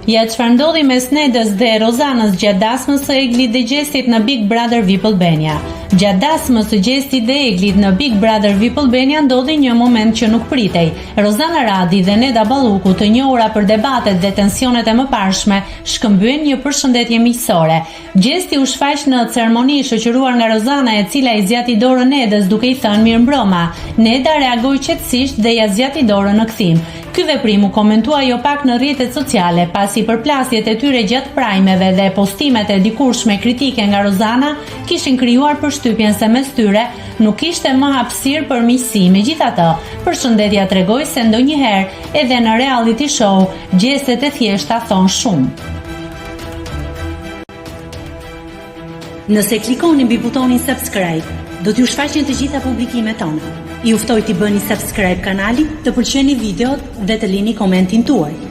Ja çfarë ndodhi mes Nedës dhe Rozanës gjatë dasmës së Eglit dhe Gjestit në Big Brother VIP Albania. Gjatë dasmës së Gjestit dhe Eglit në Big Brother VIP Albania ndodhi një moment që nuk pritej. Rozana Radi dhe Neda Balluku, të njohura për debatet dhe tensionet e mëparshme, shkëmbyen një përshëndetje miqësore. Gjesti u shfaq në ceremoni shoqëruar nga Rozana, e cila i zgjati dorën Nedës duke i thënë mirëmbrëma. Neda reagoi qetësisht dhe ja zgjati dorën në kthim. Ky veprim u komentua jo pak në rrjetet sociale, pasi përplasjet e tyre gjatë prajmeve dhe postimet e dikurshme kritike nga Rozana kishin krijuar përshtypjen se mes tyre nuk kishte më hapësirë për miqësi. Megjithatë, përshëndetja tregoi se ndonjëherë edhe në reality show gjestet e thjeshta thon shumë. Nëse klikoni mbi butonin subscribe, do t'ju shfaqen të gjitha publikimet tona. Ju ftoj t'i bëni subscribe kanalit, të pëlqeni videot dhe të lini komentin tuaj.